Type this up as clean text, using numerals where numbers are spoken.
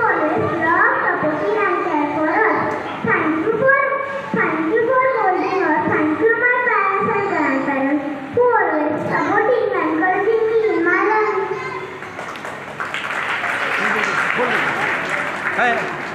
always love, supporting and care for us. Thank you for holding us. Thank you my parents and grandparents who always supporting and encouraging me in my life. Hey.